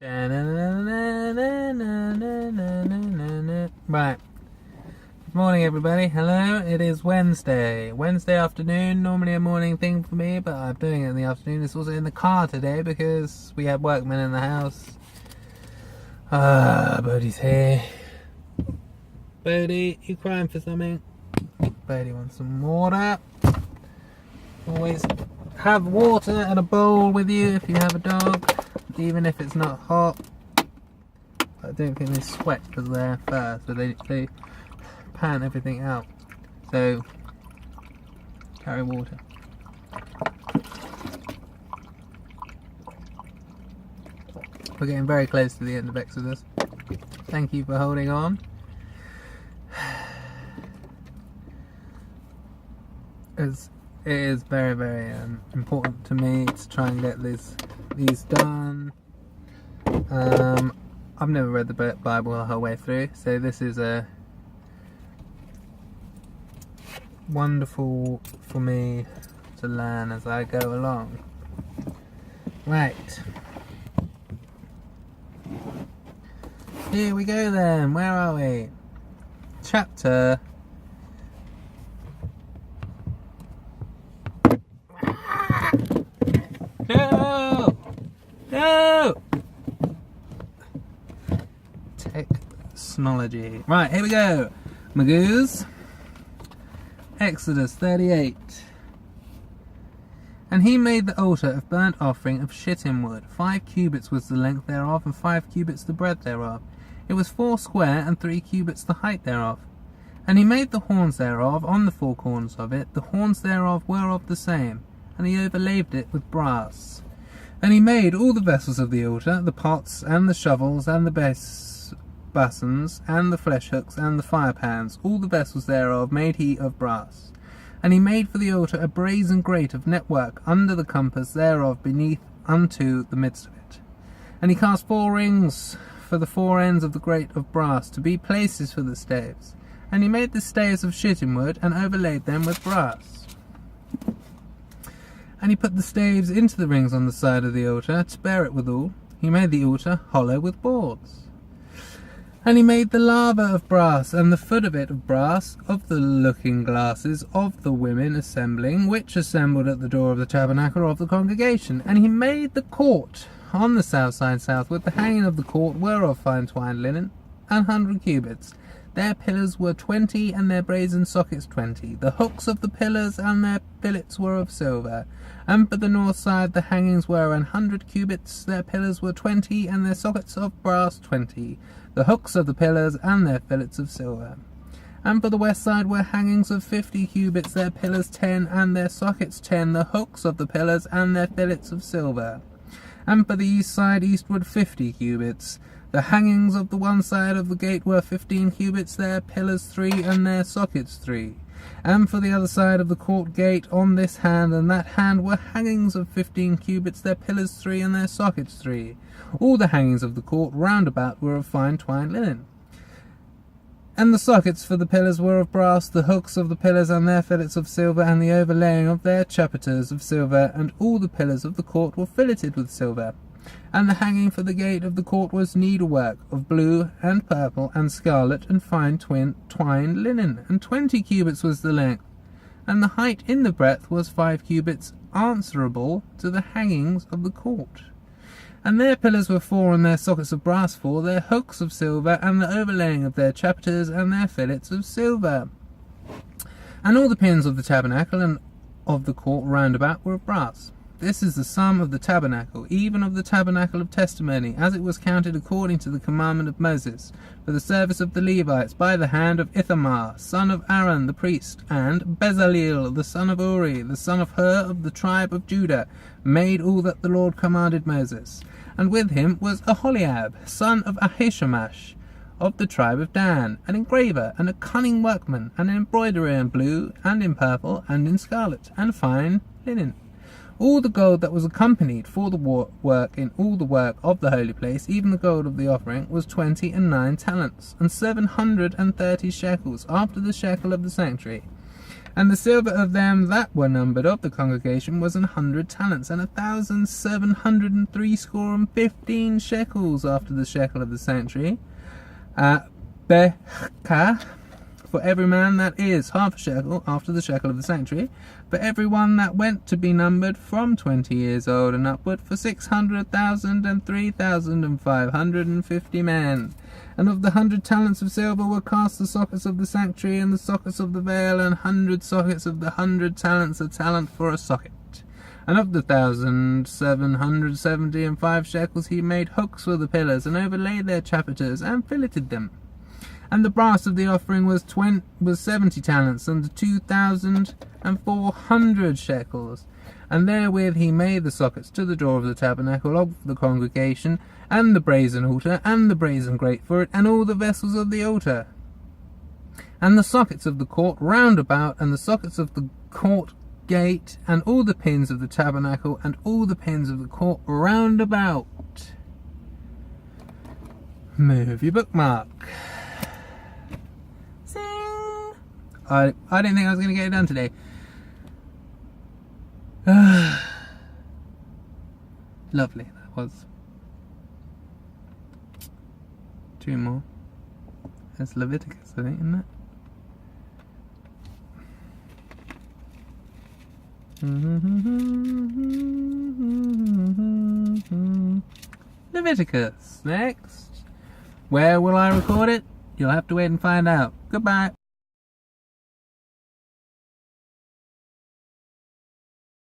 Right. Good morning, everybody. Hello. It is Wednesday. Wednesday afternoon. Normally a morning thing for me, but I'm doing it in the afternoon. It's also in the car today because we have workmen in the house. Bodie's here. Bodie, you crying for something? Bodie wants some water. Always have water and a bowl with you if you have a dog, even if it's not hot. I don't think they sweat because they're fur, so they pan everything out. So carry water. We're getting very close to the end of Exodus. Thank you for holding on. It is very, very important to me to try and get these done. I've never read the Bible the whole way through, so this is a wonderful for me to learn as I go along. Right. Here we go then. Where are we? Chapter. No! No! Technology. Right, here we go. Magoos. Exodus 38. And he made the altar of burnt offering of shittim wood. 5 cubits was the length thereof, and 5 cubits the breadth thereof. It was 4 square, and 3 cubits the height thereof. And he made the horns thereof on the 4 corners of it. The horns thereof were of the same. And he overlaid it with brass. And he made all the vessels of the altar, the pots, and the shovels, and the basins, and the flesh hooks, and the fire pans. All the vessels thereof made he of brass. And he made for the altar a brazen grate of network under the compass thereof beneath unto the midst of it. And he cast 4 rings for the 4 ends of the grate of brass, to be places for the staves. And he made the staves of shittim wood, and overlaid them with brass. And he put the staves into the rings on the side of the altar, to bear it withal. He made the altar hollow with boards. And he made the laver of brass, and the foot of it of brass, of the looking glasses of the women assembling, which assembled at the door of the tabernacle of the congregation. And he made the court on the south side southward. The hanging of the court were of fine twined linen, 100 cubits. Their pillars were 20, and their brazen sockets 20. The hooks of the pillars and their fillets were of silver. And for the north side the hangings were 100 cubits. Their pillars were 20, and their sockets of brass 20. The hooks of the pillars and their fillets of silver. And for the west side were hangings of 50 cubits. Their pillars 10, and their sockets 10. The hooks of the pillars and their fillets of silver. And for the east side eastward 50 cubits. The hangings of the one side of the gate were 15 cubits, their pillars 3, and their sockets 3. And for the other side of the court gate on this hand and that hand were hangings of 15 cubits, their pillars 3, and their sockets 3. All the hangings of the court round about were of fine twined linen. And the sockets for the pillars were of brass, the hooks of the pillars and their fillets of silver, and the overlaying of their chapiters of silver, and all the pillars of the court were filleted with silver. And the hanging for the gate of the court was needlework of blue and purple and scarlet and fine twined linen, and 20 cubits was the length. And the height in the breadth was 5 cubits, answerable to the hangings of the court. And their pillars were 4, and their sockets of brass 4, their hooks of silver, and the overlaying of their chapiters and their fillets of silver. And all the pins of the tabernacle and of the court round about were of brass. This is the sum of the tabernacle, even of the tabernacle of testimony, as it was counted according to the commandment of Moses, for the service of the Levites, by the hand of Ithamar, son of Aaron the priest, and Bezaleel, the son of Uri, the son of Hur of the tribe of Judah, made all that the Lord commanded Moses. And with him was Aholiab, son of Ahishamash, of the tribe of Dan, an engraver, and a cunning workman, and an embroiderer in blue, and in purple, and in scarlet, and fine linen. All the gold that was accompanied for the work in all the work of the holy place, even the gold of the offering, was 29 talents, and 730 shekels, after the shekel of the sanctuary. And the silver of them that were numbered of the congregation was 100 talents, and 1,703 shekels after the shekel of the sanctuary. Beka, for every man, that is half a shekel after the shekel of the sanctuary, for every one that went to be numbered from 20 years old and upward, for 600,000 and 3,550 men. And of the 100 talents of silver were cast the sockets of the sanctuary and the sockets of the veil, and 100 sockets of the 100 talents, a talent for a socket. And of the 1,775 shekels he made hooks for the pillars, and overlaid their chapiters, and filleted them. And the brass of the offering was 70 talents, and 2,400 shekels. And therewith he made the sockets to the door of the tabernacle of the congregation, and the brazen altar, and the brazen grate for it, and all the vessels of the altar. And the sockets of the court round about, and the sockets of the court gate, and all the pins of the tabernacle, and all the pins of the court round about. Move your bookmark. Sing! I didn't think I was going to get it done today. Lovely, that was. 2 more. That's Leviticus, I think, isn't it? Leviticus, next. Where will I record it? You'll have to wait and find out. Goodbye.